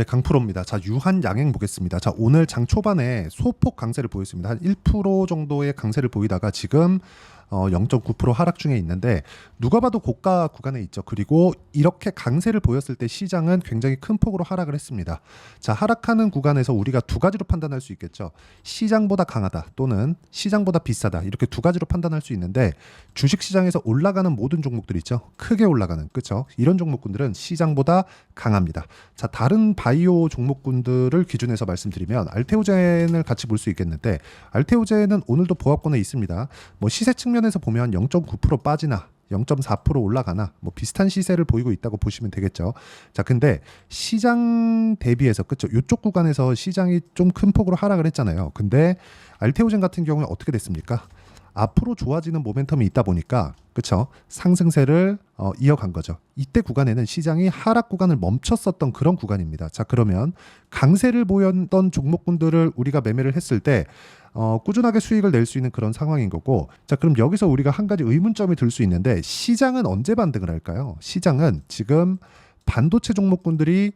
네, 강프로입니다. 자, 유한 양행 보겠습니다. 자, 오늘 장 초반에 소폭 강세를 보였습니다. 한 1% 정도의 강세를 보이다가 지금 0.9% 하락 중에 있는데 누가 봐도 고가 구간에 있죠. 그리고 이렇게 강세를 보였을 때 시장은 굉장히 큰 폭으로 하락을 했습니다. 자, 하락하는 구간에서 우리가 두 가지로 판단할 수 있겠죠. 시장보다 강하다 또는 시장보다 비싸다, 이렇게 두 가지로 판단할 수 있는데 주식시장에서 올라가는 모든 종목들 있죠. 크게 올라가는, 그렇죠? 이런 종목군들은 시장보다 강합니다. 자, 다른 바이오 종목군들을 기준해서 말씀드리면 알테오젠을 같이 볼 수 있겠는데 알테오젠은 오늘도 보합권에 있습니다. 뭐 시세 측면에서 보면 0.9% 빠지나 0.4% 올라가나 뭐 비슷한 시세를 보이고 있다고 보시면 되겠죠. 자, 근데 시장 대비해서, 그렇죠? 이쪽 구간에서 시장이 좀 큰 폭으로 하락을 했잖아요. 근데 알테오젠 같은 경우에 어떻게 됐습니까? 앞으로 좋아지는 모멘텀이 있다 보니까, 그렇죠? 상승세를 이어간 거죠. 이때 구간에는 시장이 하락 구간을 멈췄었던 그런 구간입니다. 자, 그러면 강세를 보였던 종목군들을 우리가 매매를 했을 때 꾸준하게 수익을 낼 수 있는 그런 상황인 거고, 자, 그럼 여기서 우리가 한 가지 의문점이 들 수 있는데 시장은 언제 반등을 할까요? 시장은 지금 반도체 종목군들이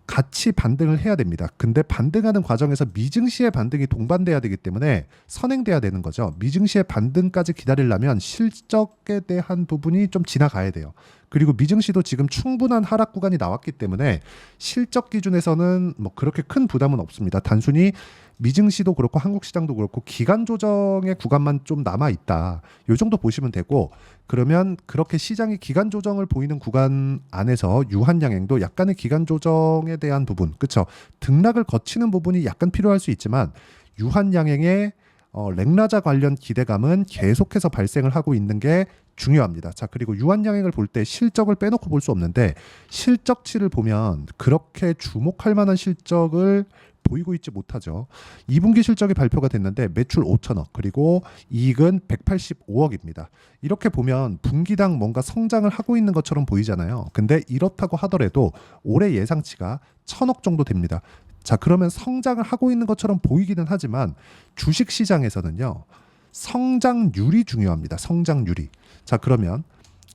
같이 반등을 해야 됩니다. 근데 반등하는 과정에서 미증시의 반등이 동반돼야 되기 때문에 선행돼야 되는 거죠. 미증시의 반등까지 기다리려면 실적에 대한 부분이 좀 지나가야 돼요. 그리고 미증시도 지금 충분한 하락 구간이 나왔기 때문에 실적 기준에서는 뭐 그렇게 큰 부담은 없습니다. 단순히 미증시도 그렇고 한국 시장도 그렇고 기간 조정의 구간만 좀 남아 있다, 요 정도 보시면 되고, 그러면 그렇게 시장이 기간 조정을 보이는 구간 안에서 유한 양행도 약간의 기간 조정에 대한 부분, 그렇죠? 등락을 거치는 부분이 약간 필요할 수 있지만 유한 양행의 랭라자 관련 기대감은 계속해서 발생을 하고 있는 게 중요합니다. 자, 그리고 유한 양행을 볼 때 실적을 빼놓고 볼 수 없는데 실적치를 보면 그렇게 주목할 만한 실적을 보이고 있지 못하죠. 2분기 실적이 발표가 됐는데 매출 5천억, 그리고 이익은 185억입니다. 이렇게 보면 분기당 뭔가 성장을 하고 있는 것처럼 보이잖아요. 근데 이렇다고 하더라도 올해 예상치가 1,000억 정도 됩니다. 자, 그러면 성장을 하고 있는 것처럼 보이기는 하지만 주식시장에서는요, 성장률이 중요합니다. 성장률이. 자, 그러면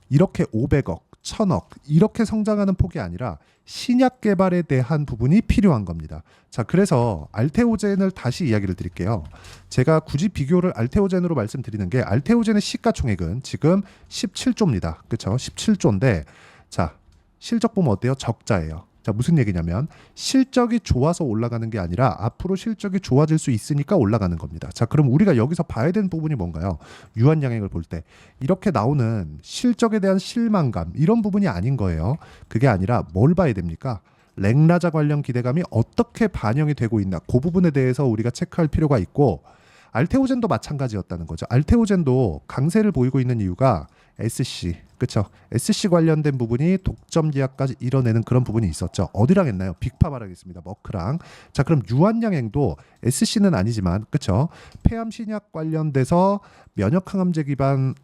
이렇게 500억, 1,000억 이렇게 성장하는 폭이 아니라 신약 개발에 대한 부분이 필요한 겁니다. 자, 그래서 알테오젠을 다시 이야기를 드릴게요. 제가 굳이 비교를 알테오젠으로 말씀드리는 게, 알테오젠의 시가총액은 지금 17조입니다. 그렇죠? 17조인데 자, 실적 보면 어때요? 적자예요. 자, 무슨 얘기냐면 실적이 좋아서 올라가는 게 아니라 앞으로 실적이 좋아질 수 있으니까 올라가는 겁니다. 자, 그럼 우리가 여기서 봐야 되는 부분이 뭔가요? 유한 양행을 볼 때 이렇게 나오는 실적에 대한 실망감, 이런 부분이 아닌 거예요. 그게 아니라 뭘 봐야 됩니까? 랭라자 관련 기대감이 어떻게 반영이 되고 있나, 그 부분에 대해서 우리가 체크할 필요가 있고, 알테오젠도 마찬가지였다는 거죠. 알테오젠도 강세를 보이고 있는 이유가 SC, 그렇죠? SC 관련된 부분이 독점 계약까지 이뤄내는 그런 부분이 있었죠. 어디랑 했나요? 빅파마랑 했습니다. 머크랑. 자, 그럼 유한양행도 SC는 아니지만, 그렇죠? 폐암 신약 관련돼서 면역 항암제 기반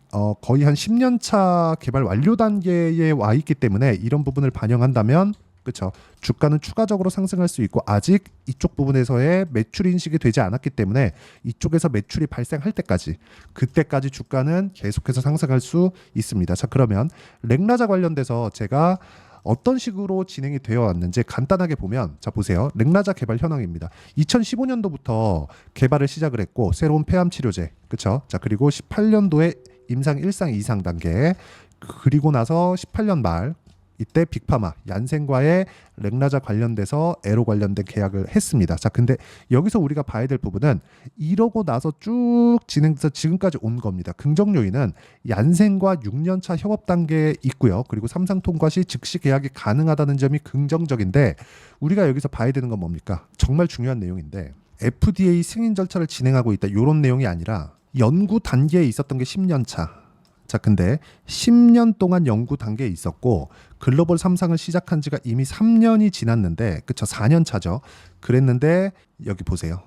거의 한 10년 차 개발 완료 단계에 와 있기 때문에 이런 부분을 반영한다면, 그렇죠, 주가는 추가적으로 상승할 수 있고, 아직 이쪽 부분에서의 매출 인식이 되지 않았기 때문에 이쪽에서 매출이 발생할 때까지, 그때까지 주가는 계속해서 상승할 수 있습니다. 자, 그러면 랭라자 관련돼서 제가 어떤 식으로 진행이 되어 왔는지 간단하게 보면, 자, 보세요. 랭라자 개발 현황입니다. 2015년도부터 개발을 시작을 했고, 새로운 폐암 치료제, 그렇죠? 자, 그리고 18년도에 임상 1상 2상 단계, 그리고 나서 18년 말 이때 빅파마, 얀센과의 랭라자 관련돼서 에로 관련된 계약을 했습니다. 자, 근데 여기서 우리가 봐야 될 부분은 이러고 나서 쭉 진행돼서 지금까지 온 겁니다. 긍정 요인은 얀센과 6년차 협업 단계에 있고요. 그리고 삼상 통과 시 즉시 계약이 가능하다는 점이 긍정적인데, 우리가 여기서 봐야 되는 건 뭡니까? 정말 중요한 내용인데, FDA 승인 절차를 진행하고 있다, 이런 내용이 아니라 연구 단계에 있었던 게 10년차. 자, 근데 10년 동안 연구 단계에 있었고 글로벌 3상을 시작한 지가 이미 3년이 지났는데, 그쵸, 4년 차죠. 그랬는데 여기 보세요.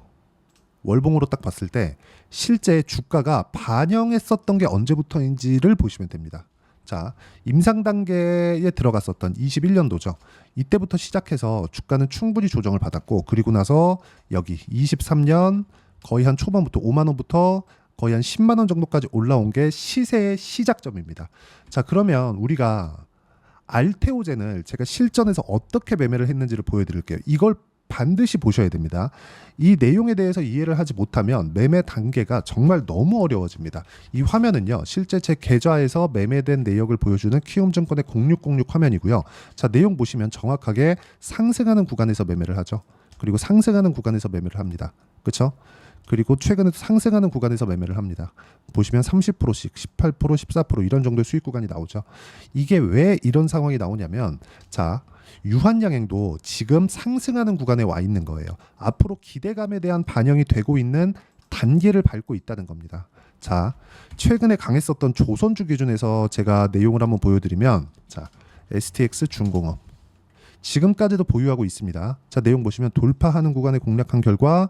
월봉으로 딱 봤을 때 실제 주가가 반영했었던 게 언제부터인지를 보시면 됩니다. 자, 임상 단계에 들어갔었던 21년도죠. 이때부터 시작해서 주가는 충분히 조정을 받았고, 그리고 나서 여기 23년 거의 한 초반부터 5만 원부터 거의 한 10만 원 정도까지 올라온 게 시세의 시작점입니다. 자, 그러면 우리가 알테오젠을 제가 실전에서 어떻게 매매를 했는지를 보여드릴게요. 이걸 반드시 보셔야 됩니다. 이 내용에 대해서 이해를 하지 못하면 매매 단계가 정말 너무 어려워집니다. 이 화면은요, 실제 제 계좌에서 매매된 내역을 보여주는 키움증권의 0606 화면이고요. 자, 내용 보시면 정확하게 상승하는 구간에서 매매를 하죠. 그리고 상승하는 구간에서 매매를 합니다. 그렇죠? 그리고 최근에 상승하는 구간에서 매매를 합니다. 보시면 30%씩 18%, 14% 이런 정도의 수익 구간이 나오죠. 이게 왜 이런 상황이 나오냐면, 자, 유한양행도 지금 상승하는 구간에 와 있는 거예요. 앞으로 기대감에 대한 반영이 되고 있는 단계를 밟고 있다는 겁니다. 자, 최근에 강했었던 조선주 기준에서 제가 내용을 한번 보여드리면, 자, STX 중공업 지금까지도 보유하고 있습니다. 자, 내용 보시면 돌파하는 구간에 공략한 결과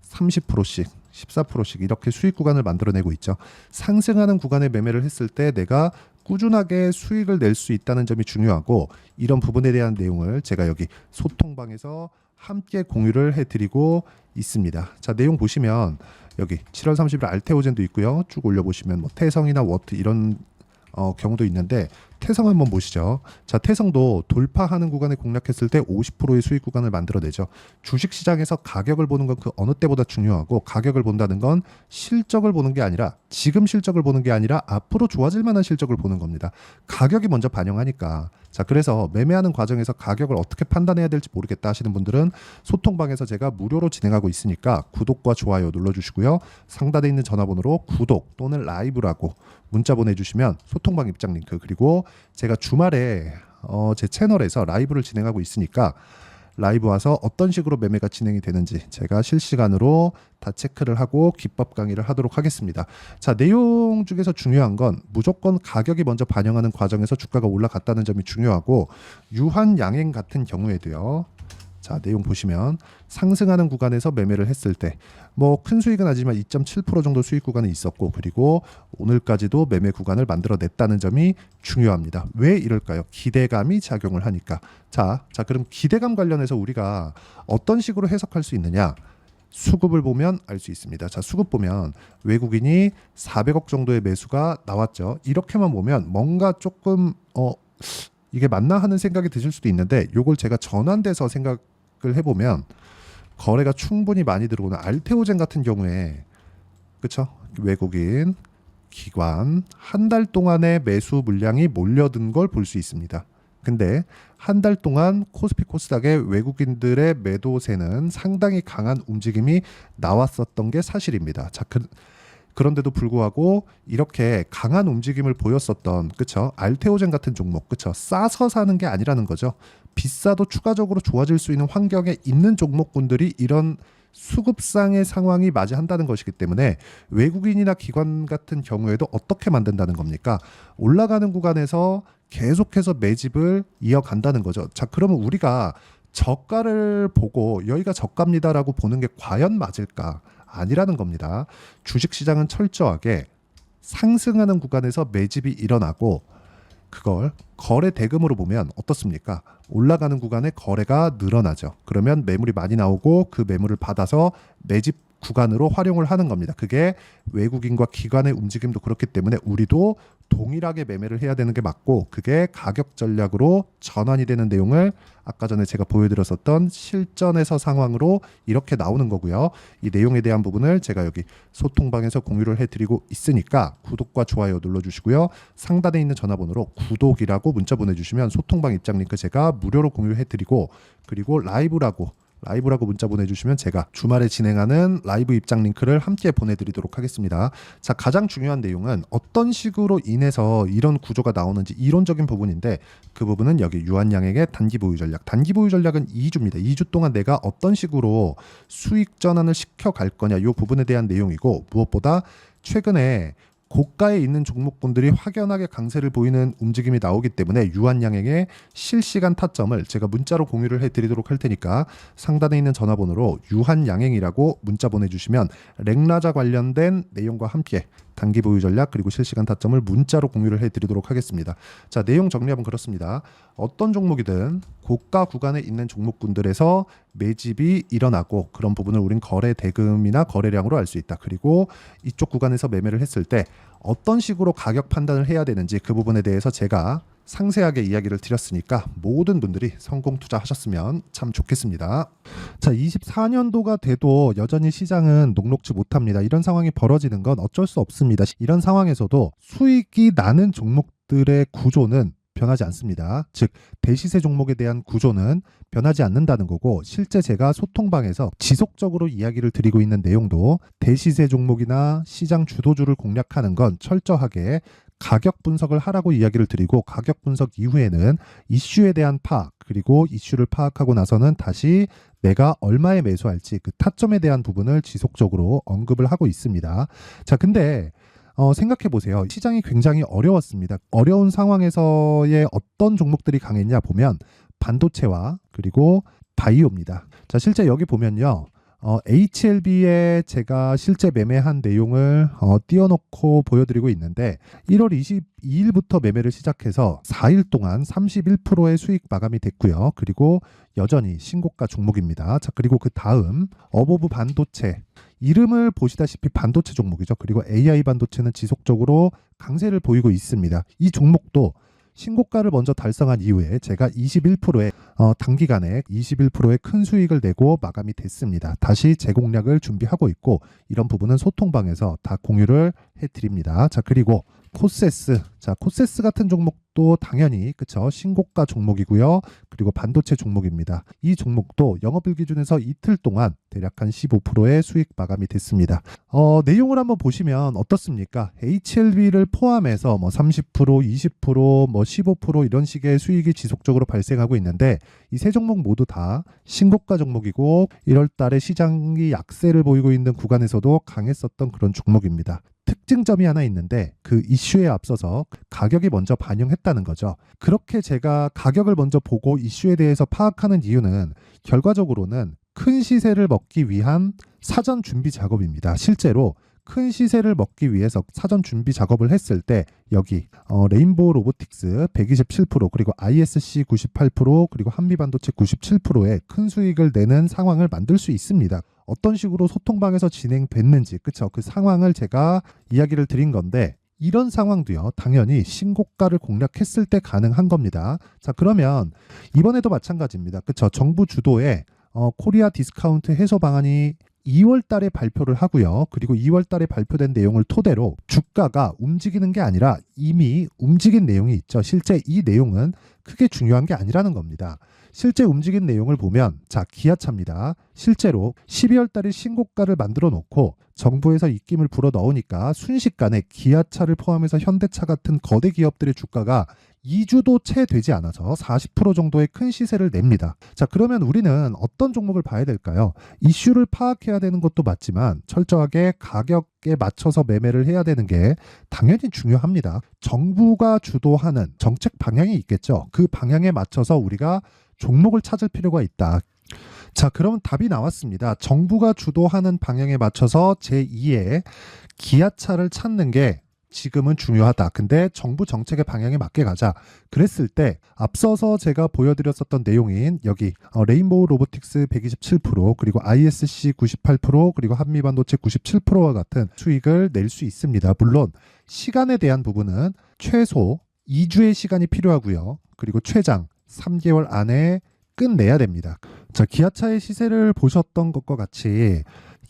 30%씩 14%씩 이렇게 수익 구간을 만들어내고 있죠. 상승하는 구간에 매매를 했을 때 내가 꾸준하게 수익을 낼 수 있다는 점이 중요하고, 이런 부분에 대한 내용을 제가 여기 소통방에서 함께 공유를 해드리고 있습니다. 자, 내용 보시면 여기 7월 30일 알테오젠도 있고요. 쭉 올려보시면 뭐 태성이나 워트 이런 경우도 있는데, 태성 한번 보시죠. 자, 태성도 돌파하는 구간에 공략했을 때 50%의 수익 구간을 만들어내죠. 주식시장에서 가격을 보는 건 그 어느 때보다 중요하고, 가격을 본다는 건 실적을 보는 게 아니라, 지금 실적을 보는 게 아니라 앞으로 좋아질 만한 실적을 보는 겁니다. 가격이 먼저 반영하니까. 자, 그래서 매매하는 과정에서 가격을 어떻게 판단해야 될지 모르겠다 하시는 분들은 소통방에서 제가 무료로 진행하고 있으니까 구독과 좋아요 눌러주시고요. 상단에 있는 전화번호로 구독 또는 라이브라고 문자 보내주시면 소통방 입장 링크, 그리고 제가 주말에 제 채널에서 라이브를 진행하고 있으니까 라이브 와서 어떤 식으로 매매가 진행이 되는지 제가 실시간으로 다 체크를 하고 기법 강의를 하도록 하겠습니다. 자, 내용 중에서 중요한 건 무조건 가격이 먼저 반영하는 과정에서 주가가 올라갔다는 점이 중요하고, 유한양행 같은 경우에도요. 자, 내용 보시면 상승하는 구간에서 매매를 했을 때 뭐 큰 수익은 아니지만 2.7% 정도 수익 구간이 있었고, 그리고 오늘까지도 매매 구간을 만들어냈다는 점이 중요합니다. 왜 이럴까요? 기대감이 작용을 하니까. 자, 그럼 기대감 관련해서 우리가 어떤 식으로 해석할 수 있느냐? 수급을 보면 알 수 있습니다. 자, 수급 보면 외국인이 400억 정도의 매수가 나왔죠. 이렇게만 보면 뭔가 조금 이게 맞나 하는 생각이 드실 수도 있는데, 요걸 제가 전환돼서 생각을 해보면 거래가 충분히 많이 들어오는 알테오젠 같은 경우에, 그쵸? 외국인 기관 한 달 동안의 매수 물량이 몰려든 걸 볼 수 있습니다. 근데 한 달 동안 코스피 코스닥의 외국인들의 매도세는 상당히 강한 움직임이 나왔었던 게 사실입니다. 자, 그런데도 불구하고 이렇게 강한 움직임을 보였었던, 그쵸? 알테오젠 같은 종목, 그쵸? 싸서 사는 게 아니라는 거죠. 비싸도 추가적으로 좋아질 수 있는 환경에 있는 종목군들이 이런 수급상의 상황이 맞이한다는 것이기 때문에, 외국인이나 기관 같은 경우에도 어떻게 만든다는 겁니까? 올라가는 구간에서 계속해서 매집을 이어간다는 거죠. 자, 그러면 우리가 저가를 보고 여기가 저가입니다라고 보는 게 과연 맞을까? 아니라는 겁니다. 주식시장은 철저하게 상승하는 구간에서 매집이 일어나고, 그걸 거래 대금으로 보면 어떻습니까? 올라가는 구간에 거래가 늘어나죠. 그러면 매물이 많이 나오고 그 매물을 받아서 매집 구간으로 활용을 하는 겁니다. 그게 외국인과 기관의 움직임도 그렇기 때문에 우리도 동일하게 매매를 해야 되는 게 맞고, 그게 가격 전략으로 전환이 되는 내용을 아까 전에 제가 보여드렸었던 실전에서 상황으로 이렇게 나오는 거고요. 이 내용에 대한 부분을 제가 여기 소통방에서 공유를 해드리고 있으니까 구독과 좋아요 눌러주시고요. 상단에 있는 전화번호로 구독이라고 문자 보내주시면 소통방 입장 링크 제가 무료로 공유해드리고, 그리고 라이브라고 문자 보내주시면 제가 주말에 진행하는 라이브 입장 링크를 함께 보내드리도록 하겠습니다. 자, 가장 중요한 내용은 어떤 식으로 인해서 이런 구조가 나오는지 이론적인 부분인데, 그 부분은 여기 유한양행의 단기 보유 전략. 단기 보유 전략은 2주입니다. 2주 동안 내가 어떤 식으로 수익 전환을 시켜갈 거냐, 이 부분에 대한 내용이고, 무엇보다 최근에 고가에 있는 종목군들이 확연하게 강세를 보이는 움직임이 나오기 때문에 유한양행의 실시간 타점을 제가 문자로 공유를 해드리도록 할 테니까 상단에 있는 전화번호로 유한양행이라고 문자 보내주시면 렉라자 관련된 내용과 함께 단기 보유 전략 그리고 실시간 타점을 문자로 공유를 해드리도록 하겠습니다. 자, 내용 정리하면 그렇습니다. 어떤 종목이든 고가 구간에 있는 종목군들에서 매집이 일어나고, 그런 부분을 우린 거래 대금이나 거래량으로 알 수 있다. 그리고 이쪽 구간에서 매매를 했을 때 어떤 식으로 가격 판단을 해야 되는지 그 부분에 대해서 제가 상세하게 이야기를 드렸으니까 모든 분들이 성공 투자하셨으면 참 좋겠습니다. 자, 24년도가 돼도 여전히 시장은 녹록지 못합니다. 이런 상황이 벌어지는 건 어쩔 수 없습니다. 이런 상황에서도 수익이 나는 종목들의 구조는 변하지 않습니다. 즉 대시세 종목에 대한 구조는 변하지 않는다는 거고, 실제 제가 소통방에서 지속적으로 이야기를 드리고 있는 내용도 대시세 종목이나 시장 주도주를 공략하는 건 철저하게 가격 분석을 하라고 이야기를 드리고, 가격 분석 이후에는 이슈에 대한 파악, 그리고 이슈를 파악하고 나서는 다시 내가 얼마에 매수할지 그 타점에 대한 부분을 지속적으로 언급을 하고 있습니다. 자, 근데 생각해 보세요. 시장이 굉장히 어려웠습니다. 어려운 상황에서의 어떤 종목들이 강했냐 보면 반도체와 그리고 바이오입니다. 자, 실제 여기 보면요. HLB에 제가 실제 매매한 내용을 띄워놓고 보여드리고 있는데, 1월 22일부터 매매를 시작해서 4일 동안 31%의 수익 마감이 됐고요. 그리고 여전히 신고가 종목입니다. 자, 그리고 그 다음 어보브 반도체, 이름을 보시다시피 반도체 종목이죠. 그리고 AI 반도체는 지속적으로 강세를 보이고 있습니다. 이 종목도 신고가를 먼저 달성한 이후에 제가 21%의 단기간에 21%의 큰 수익을 내고 마감이 됐습니다. 다시 재공략을 준비하고 있고, 이런 부분은 소통방에서 다 공유를 해드립니다. 자, 그리고 코세스. 자, 코세스 같은 종목도 당연히 그쵸, 신고가 종목이고요. 그리고 반도체 종목입니다. 이 종목도 영업일 기준에서 이틀 동안 대략 한 15%의 수익 마감이 됐습니다. 내용을 한번 보시면 어떻습니까? HLB를 포함해서 뭐 30%, 20%, 뭐 15% 이런 식의 수익이 지속적으로 발생하고 있는데, 이 세 종목 모두 다 신고가 종목이고 1월 달에 시장이 약세를 보이고 있는 구간에서도 강했었던 그런 종목입니다. 특징점이 하나 있는데, 그 이슈에 앞서서 가격이 먼저 반영했다는 거죠. 그렇게 제가 가격을 먼저 보고 이슈에 대해서 파악하는 이유는 결과적으로는 큰 시세를 먹기 위한 사전 준비 작업입니다. 실제로 큰 시세를 먹기 위해서 사전 준비 작업을 했을 때 여기 레인보우 로보틱스 127%, 그리고 ISC 98%, 그리고 한미반도체 97%의 큰 수익을 내는 상황을 만들 수 있습니다. 어떤 식으로 소통방에서 진행됐는지, 그쵸, 그 상황을 제가 이야기를 드린 건데, 이런 상황도요 당연히 신고가를 공략했을 때 가능한 겁니다. 자, 그러면 이번에도 마찬가지입니다. 그쵸, 정부 주도의 코리아 디스카운트 해소 방안이 2월 달에 발표를 하고요. 그리고 2월 달에 발표된 내용을 토대로 주가가 움직이는 게 아니라 이미 움직인 내용이 있죠. 실제 이 내용은 크게 중요한 게 아니라는 겁니다. 실제 움직인 내용을 보면, 자, 기아차입니다. 실제로 12월 달에 신고가를 만들어 놓고 정부에서 입김을 불어 넣으니까 순식간에 기아차를 포함해서 현대차 같은 거대 기업들의 주가가 2주도 채 되지 않아서 40% 정도의 큰 시세를 냅니다. 자, 그러면 우리는 어떤 종목을 봐야 될까요? 이슈를 파악해야 되는 것도 맞지만 철저하게 가격에 맞춰서 매매를 해야 되는 게 당연히 중요합니다. 정부가 주도하는 정책 방향이 있겠죠. 그 방향에 맞춰서 우리가 종목을 찾을 필요가 있다. 자, 그럼 답이 나왔습니다. 정부가 주도하는 방향에 맞춰서 제2의 기아차를 찾는 게 지금은 중요하다. 근데 정부 정책의 방향에 맞게 가자. 그랬을 때 앞서서 제가 보여드렸었던 내용인 여기 레인보우 로보틱스 127%, 그리고 ISC 98%, 그리고 한미반도체 97%와 같은 수익을 낼 수 있습니다. 물론 시간에 대한 부분은 최소 2주의 시간이 필요하고요. 그리고 최장 3개월 안에 끝내야 됩니다. 자, 기아차의 시세를 보셨던 것과 같이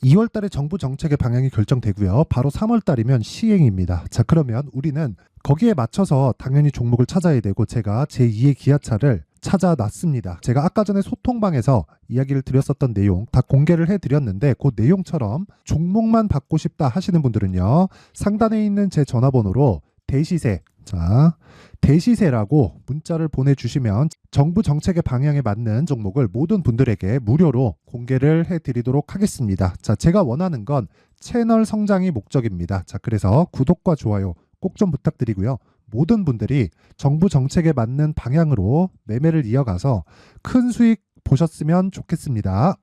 2월 달에 정부 정책의 방향이 결정되고요. 바로 3월 달이면 시행입니다. 자, 그러면 우리는 거기에 맞춰서 당연히 종목을 찾아야 되고, 제가 제2의 기아차를 찾아놨습니다. 제가 아까 전에 소통방에서 이야기를 드렸었던 내용 다 공개를 해드렸는데, 그 내용처럼 종목만 받고 싶다 하시는 분들은요, 상단에 있는 제 전화번호로 대시세, 자, 대시세라고 문자를 보내주시면 정부 정책의 방향에 맞는 종목을 모든 분들에게 무료로 공개를 해드리도록 하겠습니다. 자, 제가 원하는 건 채널 성장이 목적입니다. 자, 그래서 구독과 좋아요 꼭 좀 부탁드리고요. 모든 분들이 정부 정책에 맞는 방향으로 매매를 이어가서 큰 수익 보셨으면 좋겠습니다.